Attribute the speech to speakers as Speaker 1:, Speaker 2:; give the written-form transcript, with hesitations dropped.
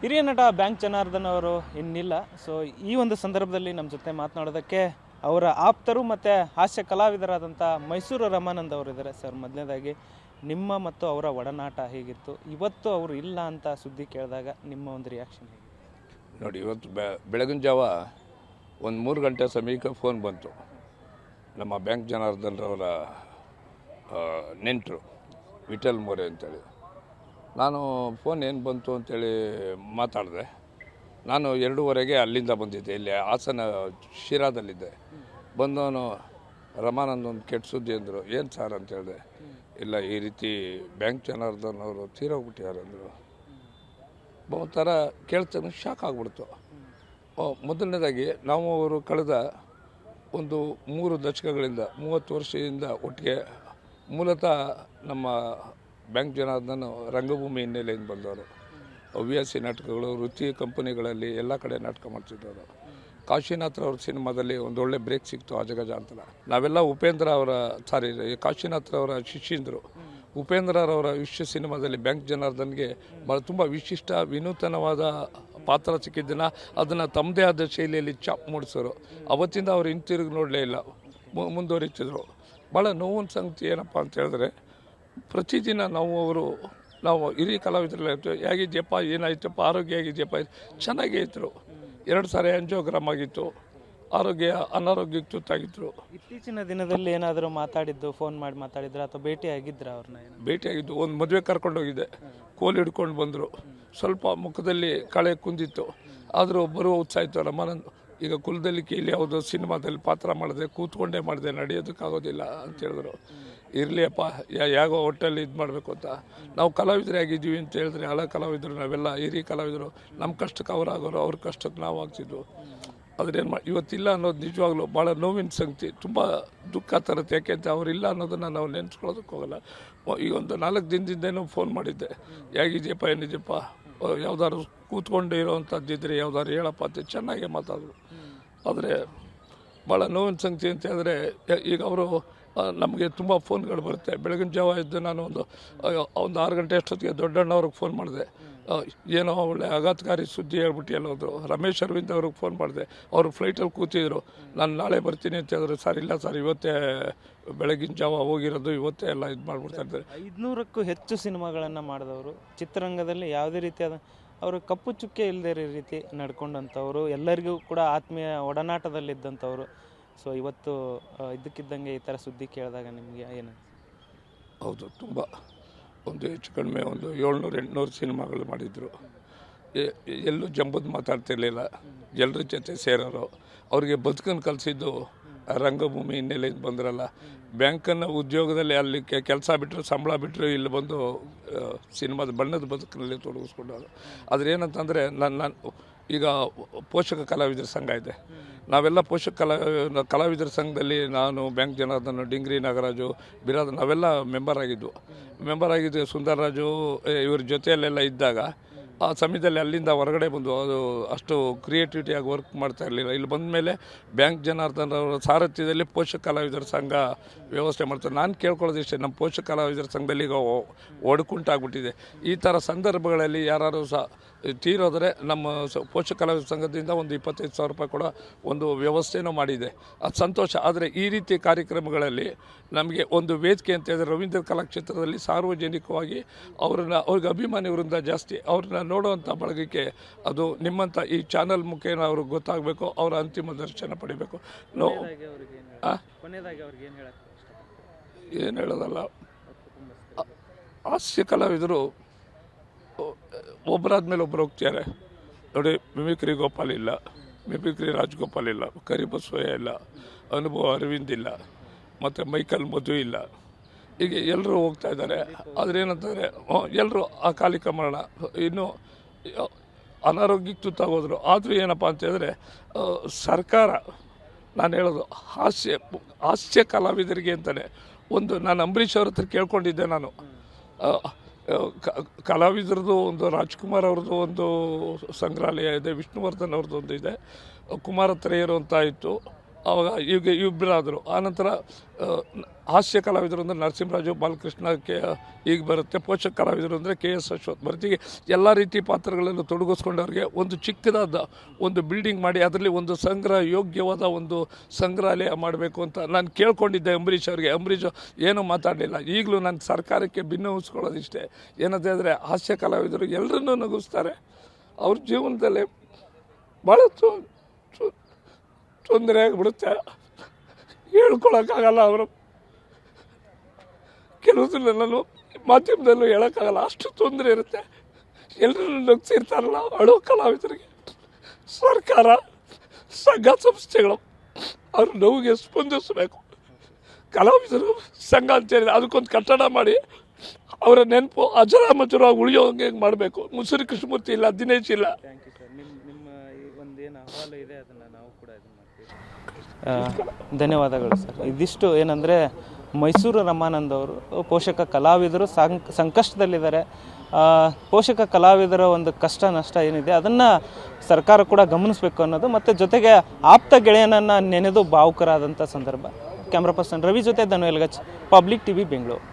Speaker 1: ಹಿರಿಯ ನಟ ಬ್ಯಾಂಕ್ ಜನಾರ್ದನ್ ಅವರು ಇನ್ನಿಲ್ಲ. ಸೊ ಈ ಒಂದು ಸಂದರ್ಭದಲ್ಲಿ ನಮ್ಮ ಜೊತೆ ಮಾತನಾಡೋದಕ್ಕೆ ಅವರ ಆಪ್ತರು ಮತ್ತು ಹಾಸ್ಯ ಕಲಾವಿದರಾದಂಥ ಮೈಸೂರು ರಮಾನಂದ್ ಅವರು ಇದ್ದಾರೆ. ಸರ್, ಮೊದಲನೇದಾಗಿ ನಿಮ್ಮ ಮತ್ತು ಅವರ ಒಡನಾಟ ಹೇಗಿತ್ತು? ಇವತ್ತು ಅವರು ಇಲ್ಲ ಅಂತ ಸುದ್ದಿ ಕೇಳಿದಾಗ ನಿಮ್ಮ ಒಂದು ರಿಯಾಕ್ಷನ್ ಹೇಗೆ?
Speaker 2: ನೋಡಿ, ಇವತ್ತು ಬೆಳಗಿನ ಜಾವ ಒಂದು 3 ಗಂಟೆ ಸಮಯಕ್ಕೆ ಫೋನ್ ಬಂತು. ನಮ್ಮ ಬ್ಯಾಂಕ್ ಜನಾರ್ದನ್ರವರ ನೆಂಟರು ವಿಠಲ್ ಮೋರೆ ಅಂತೇಳಿ. ನಾನು ಫೋನ್ ಏನು ಬಂತು ಅಂತೇಳಿ ಮಾತಾಡಿದೆ. ನಾನು 2:15 ಅಲ್ಲಿಂದ ಬಂದಿದ್ದೆ, ಇಲ್ಲಿ ಹಾಸನ ಶಿರಾದಲ್ಲಿದ್ದೆ. ಬಂದವನು ರಮಾನಂದ್ ಒಂದು ಕೆಟ್ಟ ಸುದ್ದಿ ಅಂದರು. ಏನು ಸರ್ ಅಂತ ಹೇಳಿದೆ. ಇಲ್ಲ, ಈ ರೀತಿ ಬ್ಯಾಂಕ್ ಜನಾರ್ದನ್ ಅವರು ತೀರೋಗ್ಬಿಟ್ಟಿದ್ದಾರೆ ಅಂದರು. ಒಂಥರ ಕೇಳ್ತಾನೆ ಶಾಕ್ ಆಗಿಬಿಡ್ತು. ಮೊದಲನೇದಾಗಿ ನಾವು ಅವರು ಕಳೆದ ಒಂದು 3 ದಶಕಗಳಿಂದ 30 ವರ್ಷದಿಂದ ಒಟ್ಟಿಗೆ, ಮೂಲತಃ ನಮ್ಮ ಬ್ಯಾಂಕ್ ಜನಾರ್ದನ್ ರಂಗಭೂಮಿ ಹಿನ್ನೆಲೆಯಿಂದ ಬಂದವರು. ಹವ್ಯಾಸಿ ನಾಟಕಗಳು, ವೃತ್ತಿ ಕಂಪನಿಗಳಲ್ಲಿ ಎಲ್ಲ ಕಡೆ ನಾಟಕ ಮಾಡ್ತಿದ್ದವರು. ಕಾಶಿನಾಥ್ರವ್ರ ಸಿನಿಮಾದಲ್ಲಿ ಒಂದೊಳ್ಳೆ ಬ್ರೇಕ್ ಸಿಕ್ತು, ಅಜಗಜ ಅಂತ. ನಾವೆಲ್ಲ ಕಾಶಿನಾಥ್ರವರ ಶಿಷ್ಯಂದರು. ಉಪೇಂದ್ರರವರ ವಿಶ್ವ ಸಿನಿಮಾದಲ್ಲಿ ಬ್ಯಾಂಕ್ ಜನಾರ್ದನ್ಗೆ ತುಂಬ ವಿಶಿಷ್ಟ ವಿನೂತನವಾದ ಪಾತ್ರ ಸಿಕ್ಕಿದ್ದನ್ನು ಅದನ್ನು ತಮ್ಮದೇ ಆದ ಶೈಲಿಯಲ್ಲಿ ಚಾಪ್ ಮೂಡಿಸೋರು. ಅವತ್ತಿಂದ ಅವರು ಹಿಂತಿರುಗಿ ನೋಡಲೇ ಇಲ್ಲ, ಮುಂದುವರಿತಿದ್ರು. ಭಾಳ ನೋವಿನ ಸಂಗತಿ ಏನಪ್ಪ ಅಂತ ಹೇಳಿದ್ರೆ, ಪ್ರತಿದಿನ ನಾವು ಹಿರಿಯ ಕಲಾವಿದರೆಲ್ಲ ಇರ್ತೀವಿ. ಹೇಗಿದ್ಯಪ್ಪ, ಏನಾಯ್ತಪ್ಪ, ಆರೋಗ್ಯ ಹೇಗಿದೆಯಪ್ಪ, ಚೆನ್ನಾಗೇ ಇದ್ದರು. 2 ಸಾರಿ ಆಂಜಿಯೋಗ್ರಾಮ್ ಆಗಿತ್ತು, ಅನಾರೋಗ್ಯಕ್ಕೆ ತುತ್ತಾಗಿದ್ರು.
Speaker 1: ಇತ್ತೀಚಿನ ದಿನದಲ್ಲಿ ಏನಾದರೂ ಫೋನ್ ಮಾಡಿ ಮಾತಾಡಿದ್ರೆ ಅಥವಾ ಭೇಟಿ ಆಗಿದ್ರ? ಅವ್ರನ್ನ
Speaker 2: ಭೇಟಿಯಾಗಿದ್ದು, ಒಂದು ಮದುವೆ ಕರ್ಕೊಂಡೋಗಿದ್ದೆ. ಕೋಲು ಹಿಡ್ಕೊಂಡು ಬಂದರು. ಸ್ವಲ್ಪ ಮುಖದಲ್ಲಿ ಕಳೆ ಕುಂದಿತ್ತು, ಆದರೂ ಬರುವ ಉತ್ಸಾಹ ಇತ್ತು. ರಮಾನಂದ್, ಈಗ ಕುಲದಲ್ಲಿ ಕೀಲಿ ಯಾವುದೋ ಸಿನಿಮಾದಲ್ಲಿ ಪಾತ್ರ ಮಾಡಿದೆ, ಕೂತ್ಕೊಂಡೇ ಮಾಡಿದೆ, ನಡೆಯೋದಕ್ಕಾಗೋದಿಲ್ಲ ಅಂತ ಹೇಳಿದ್ರು. ಇರಲಿಯಪ್ಪ, ಯಾಗೋ ಹೊಟ್ಟೆಲ್ಲಿ ಇದು ಮಾಡಬೇಕು ಅಂತ. ನಾವು ಕಲಾವಿದರು ಆಗಿದ್ದೀವಿ ಅಂತ ಹೇಳಿದ್ರೆ, ಹಳೆ ಕಲಾವಿದರು ನಾವೆಲ್ಲ, ಹಿರಿಯ ಕಲಾವಿದರು. ನಮ್ಮ ಕಷ್ಟಕ್ಕೆ ಅವರಾಗೋರು, ಅವ್ರ ಕಷ್ಟಕ್ಕೆ ನಾವು ಆಗ್ತಿದ್ವು. ಅದ್ರೇನು ಇವತ್ತಿಲ್ಲ ಅನ್ನೋದು ನಿಜವಾಗ್ಲೂ ಭಾಳ ನೋವಿನ ಸಂಗತಿ. ತುಂಬ ದುಃಖ ತರುತ್ತೆ. ಯಾಕೆಂತ ಅವರಿಲ್ಲ ಅನ್ನೋದನ್ನು ನಾವು ನೆನೆಸ್ಕೊಳ್ಳೋದಕ್ಕೆ ಹೋಗಲ್ಲ. ಈಗ ಒಂದು 4 ದಿನದಿಂದೇನೋ ಫೋನ್ ಮಾಡಿದ್ದೆ. ಹೇಗಿದೆಯಪ್ಪ, ಏನಿದೆಯಪ್ಪ, ಯಾವ್ದಾದ್ರು ಕೂತ್ಕೊಂಡು ಇರೋವಂಥದ್ದಿದ್ರೆ ಯಾವ್ದಾದ್ರು ಹೇಳಪ್ಪ ಅಂತ ಚೆನ್ನಾಗೇ ಮಾತಾಡಿದ್ರು. ಆದರೆ ಭಾಳ ನೋವಿನ ಸಂಗತಿ ಅಂತ ಹೇಳಿದ್ರೆ, ಈಗ ಅವರು ನಮಗೆ ತುಂಬ ಫೋನ್ಗಳು ಬರುತ್ತೆ. ಬೆಳಗಿನ ಜಾವ ಇದ್ದು ನಾನು ಒಂದು 6 ಗಂಟೆ ಅಷ್ಟೊತ್ತಿಗೆ ದೊಡ್ಡಣ್ಣವ್ರಿಗೆ ಫೋನ್ ಮಾಡಿದೆ. ಏನೋ ಒಳ್ಳೆ ಆಘಾತಕಾರಿ ಸುದ್ದಿ ಹೇಳ್ಬಿಟ್ಟು ಎಲ್ಲೋದ್ರು. ರಮೇಶ್ ಅರವಿಂದ್ ಅವ್ರಿಗೆ ಫೋನ್ ಮಾಡಿದೆ. ಅವರು ಫ್ಲೈಟಲ್ಲಿ ಕೂತಿದ್ರು. ನಾನು ನಾಳೆ ಬರ್ತೀನಿ ಅಂತ ಹೇಳಿದ್ರು. ಸರ್, ಇಲ್ಲ ಸರ್, ಇವತ್ತೇ ಬೆಳಗಿನ ಜಾವ ಹೋಗಿರೋದು, ಇವತ್ತೇ ಎಲ್ಲ ಇದು ಮಾಡಿಬಿಡ್ತಾ ಇದ್ದಾರೆ.
Speaker 1: 500ಕ್ಕೂ ಹೆಚ್ಚು ಸಿನಿಮಾಗಳನ್ನು ಮಾಡಿದವರು. ಚಿತ್ರರಂಗದಲ್ಲಿ ಯಾವುದೇ ರೀತಿಯಾದ ಅವರು ಕಪ್ಪು ಚುಕ್ಕೆ ಇಲ್ಲದೇ ರೀತಿ ನಡ್ಕೊಂಡಂಥವ್ರು, ಎಲ್ಲರಿಗೂ ಕೂಡ ಆತ್ಮೀಯ ಒಡನಾಟದಲ್ಲಿದ್ದಂಥವ್ರು. ಸೊ ಇವತ್ತು ಇದ್ದಕ್ಕಿದ್ದಂಗೆ ಈ ಥರ ಸುದ್ದಿ ಕೇಳಿದಾಗ ನಿಮಗೆ ಏನು?
Speaker 2: ಹೌದು, ತುಂಬ ಒಂದು ಹೆಚ್ಚು ಕಡಿಮೆ ಒಂದು 700-800 ಸಿನಿಮಾಗಳು ಮಾಡಿದರು. ಎಲ್ಲೂ ಜಂಬದ್ ಮಾತಾಡ್ತಿರ್ಲಿಲ್ಲ, ಎಲ್ಲರ ಜೊತೆ ಸೇರೋರು. ಅವ್ರಿಗೆ ಬದುಕನ್ನು ಕಲಿಸಿದ್ದು ರಂಗಭೂಮಿ ಹಿನ್ನೆಲೆಯಿಂದ ಬಂದ್ರಲ್ಲ. ಬ್ಯಾಂಕನ್ನು ಉದ್ಯೋಗದಲ್ಲಿ ಅಲ್ಲಿ ಕೆಲಸ ಬಿಟ್ಟರು, ಸಂಬಳ ಬಿಟ್ಟರು, ಇಲ್ಲಿ ಬಂದು ಸಿನಿಮಾದ ಬಣ್ಣದ ಬದುಕಿನಲ್ಲಿ ತೊಡಗಿಸ್ಕೊಂಡವರು. ಆದರೆ ಏನಂತಂದರೆ, ನಾನು ಈಗ ಪೋಷಕ ಕಲಾವಿದರ ಸಂಘ ಇದೆ. ನಾವೆಲ್ಲ ಕಲಾವಿದರ ಸಂಘದಲ್ಲಿ ನಾನು, ಬ್ಯಾಂಕ್ ಜನಾರ್ದನ್, ಡಿಂಗ್ರಿ ನಾಗರಾಜು, ಬಿರಾದ, ನಾವೆಲ್ಲ ಮೆಂಬರ್ ಆಗಿದ್ದು. ಸುಂದರರಾಜು ಇವ್ರ ಜೊತೆಯಲ್ಲೆಲ್ಲ ಇದ್ದಾಗ ಆ ಸಮಯದಲ್ಲಿ ಅಲ್ಲಿಂದ ಹೊರಗಡೆ ಬಂದು ಅದು ಅಷ್ಟು ಕ್ರಿಯೇಟಿವಿಟಿಯಾಗಿ ವರ್ಕ್ ಮಾಡ್ತಾ ಇರಲಿಲ್ಲ. ಇಲ್ಲಿ ಬಂದ ಮೇಲೆ ಬ್ಯಾಂಕ್ ಜನಾರ್ದನ್ ಅವರ ಸಾರಥ್ಯದಲ್ಲಿ ಪೋಷಕ ಕಲಾವಿದರ ಸಂಘ ವ್ಯವಸ್ಥೆ ಮಾಡ್ತಾರೆ. ನಾನು ಕೇಳ್ಕೊಳ್ಳೋದಿಷ್ಟೇ, ನಮ್ಮ ಪೋಷಕ ಕಲಾವಿದರ ಸಂಘದಲ್ಲಿ ಈಗ ಒಡಕುಂಟಾಗ್ಬಿಟ್ಟಿದೆ. ಈ ಥರ ಸಂದರ್ಭಗಳಲ್ಲಿ ಯಾರು ಸಹ ತೀರೋದರೆ ನಮ್ಮ ಪೋಷಕ ಕಲಾವಿದರ ಸಂಘದಿಂದ ಒಂದು 25,000 ರೂಪಾಯಿ ಕೂಡ ಒಂದು ವ್ಯವಸ್ಥೆನೂ ಮಾಡಿದೆ. ಅದು ಸಂತೋಷ. ಆದರೆ ಈ ರೀತಿ ಕಾರ್ಯಕ್ರಮಗಳಲ್ಲಿ ನಮಗೆ ಒಂದು ವೇದಿಕೆ ಅಂತ ಹೇಳಿದ್ರೆ, ರವೀಂದ್ರ ಕಲಾಕ್ಷೇತ್ರದಲ್ಲಿ ಸಾರ್ವಜನಿಕವಾಗಿ ಅವ್ರಿಗೆ ಅಭಿಮಾನಿಯವರಿಂದ ಜಾಸ್ತಿ ಅವ್ರನ್ನ ನೋಡುವಂಥ ಬಳಗಕ್ಕೆ ಅದು ನಿಮ್ಮಂಥ ಈ ಚಾನಲ್ ಮುಖೇನ ಅವ್ರಿಗೆ ಗೊತ್ತಾಗಬೇಕು, ಅವರ ಅಂತಿಮ ದರ್ಶನ ಪಡಿಬೇಕು. ಏನು ಹೇಳೋದಲ್ಲ, ಹಾಸ್ಯ ಕಲಾವಿದರು ಒಬ್ಬರಾದ್ಮೇಲೆ ಒಬ್ಬರು ಹೋಗ್ತಾರೆ ನೋಡಿ. ಮಿಮಿಕ್ರಿ ಗೋಪಾಲ್ ಇಲ್ಲ, ಮಿಮಿಕ್ರಿ ರಾಜ್ಗೋಪಾಲ್ ಇಲ್ಲ, ಕರಿಬಸವಯ್ಯ ಇಲ್ಲ, ಅನುಭವ ಅರವಿಂದ್ ಇಲ್ಲ, ಮತ್ತು ಮೈಕಲ್ ಮಧು ಇಲ್ಲ. ಹೀಗೆ ಎಲ್ಲರೂ ಹೋಗ್ತಾ ಇದ್ದಾರೆ. ಆದರೆ ಏನಂತಂದರೆ, ಎಲ್ಲರೂ ಅಕಾಲಿಕ ಮರಣ, ಇನ್ನೂ ಅನಾರೋಗ್ಯಕ್ಕೆ ತುತ್ತಾಗೋದ್ರು. ಆದರೂ ಏನಪ್ಪ ಅಂತೇಳಿದ್ರೆ, ಸರ್ಕಾರ, ನಾನು ಹೇಳೋದು ಹಾಸ್ಯ ಕಲಾವಿದರಿಗೆ ಅಂತಲೇ ಒಂದು, ನಾನು ಅಂಬರೀಷ್ ಅವ್ರ ಹತ್ರ ಕೇಳ್ಕೊಂಡಿದ್ದೆ. ನಾನು ಕಲಾವಿದರದು ಒಂದು, ರಾಜ್ಕುಮಾರ್ ಅವ್ರದ್ದು ಒಂದು ಸಂಗ್ರಹಾಲಯ ಇದೆ, ವಿಷ್ಣುವರ್ಧನ್ ಅವ್ರದ್ದು ಒಂದು ಇದೆ, ಕುಮಾರ ತ್ರಯರು ಅಂತ ಇತ್ತು, ಆವಾಗ ಈಗ ಇಬ್ಬರಾದರು. ಆನಂತರ ಹಾಸ್ಯ ಕಲಾವಿದರು ಅಂದರೆ ನರಸಿಂಹರಾಜು, ಬಾಲಕೃಷ್ಣ ಈಗ ಬರುತ್ತೆ. ಪೋಷಕ ಕಲಾವಿದರು ಅಂದರೆ KS ಅಶ್ವಥ್ ಬರ್ತಿಗೆ ಎಲ್ಲ ರೀತಿ ಪಾತ್ರಗಳಲ್ಲೂ ತೊಡಗಿಸ್ಕೊಂಡವ್ರಿಗೆ ಒಂದು ಚಿಕ್ಕದಾದ ಒಂದು ಬಿಲ್ಡಿಂಗ್ ಮಾಡಿ ಅದರಲ್ಲಿ ಒಂದು ಯೋಗ್ಯವಾದ ಒಂದು ಸಂಗ್ರಹಾಲಯ ಮಾಡಬೇಕು ಅಂತ ನಾನು ಕೇಳ್ಕೊಂಡಿದ್ದೆ ಅಂಬರೀಷ್ ಅವರಿಗೆ. ಅಂಬರೀಷ್ ಏನೂ ಮಾತಾಡಲಿಲ್ಲ. ಈಗಲೂ ನನ್ನ ಸರ್ಕಾರಕ್ಕೆ ಭಿನ್ನವಿಸ್ಕೊಳ್ಳೋದಿಷ್ಟೇ. ಏನಂತ ಹೇಳಿದ್ರೆ ಹಾಸ್ಯ ಕಲಾವಿದರು ಎಲ್ಲರನ್ನೂ ನಗಿಸ್ತಾರೆ. ಅವ್ರ ಜೀವನದಲ್ಲಿ ಭಾಳ ತೊಂದರೆ ಆಗಿಬಿಡುತ್ತೆ, ಹೇಳ್ಕೊಳಕ್ಕಾಗಲ್ಲ. ಅವರು ಕೆಲವುದನ್ನ ನಾನು ಮಾಧ್ಯಮದಲ್ಲೂ ಹೇಳೋಕ್ಕಾಗಲ್ಲ, ಅಷ್ಟು ತೊಂದರೆ ಇರುತ್ತೆ. ಎಲ್ಲರೂ ನಗ್ಸಿರ್ತಾರಲ್ಲ ಅಳೋ ಕಲಾವಿದರಿಗೆ ಸರ್ಕಾರ, ಸಂಘ ಸಂಸ್ಥೆಗಳು ಅವ್ರ ನೋವಿಗೆ ಸ್ಪಂದಿಸಬೇಕು. ಕಲಾವಿದರು ಸಂಘ ಅಂತೇಳಿದ್ರೆ ಅದಕ್ಕೊಂದು ಕಟ್ಟಡ ಮಾಡಿ ಅವರ ನೆನಪು ಅಜರಾಮಜರ ಉಳಿಯೋಂಗೆ ಮಾಡಬೇಕು. ಮುಸುರಿ ಕೃಷ್ಣಮೂರ್ತಿ ಇಲ್ಲ, ದಿನೇಶ್ ಇಲ್ಲ.
Speaker 1: Thank you sir. ನಿಮ್ಮ ಈ ಒಂದೇನು ಅಹವಾಲು ಇದೆ ಅದನ್ನು ನಾವು ಕೂಡ ಇದು ಮಾಡ್ತೀವಿ. ಧನ್ಯವಾದಗಳು ಸರ್. ಇದಿಷ್ಟು ಏನಂದರೆ ಮೈಸೂರು ರಮಾನಂದ್ ಅವರು ಪೋಷಕ ಕಲಾವಿದರು ಸಂಕಷ್ಟದಲ್ಲಿದ್ದಾರೆ. ಪೋಷಕ ಕಲಾವಿದರ ಒಂದು ಕಷ್ಟ ನಷ್ಟ ಏನಿದೆ ಅದನ್ನು ಸರ್ಕಾರ ಕೂಡ ಗಮನಿಸಬೇಕು ಅನ್ನೋದು, ಮತ್ತು ಜೊತೆಗೆ ಆಪ್ತ ಗೆಳೆಯನನ್ನು ನೆನೆದು ಭಾವುಕರಾದಂಥ ಸಂದರ್ಭ. ಕ್ಯಾಮ್ರಾ ಪರ್ಸನ್ ರವಿ ಜೊತೆ ಧನು ಎಲ್ಗಚ್, ಪಬ್ಲಿಕ್ TV ಬೆಂಗಳೂರು.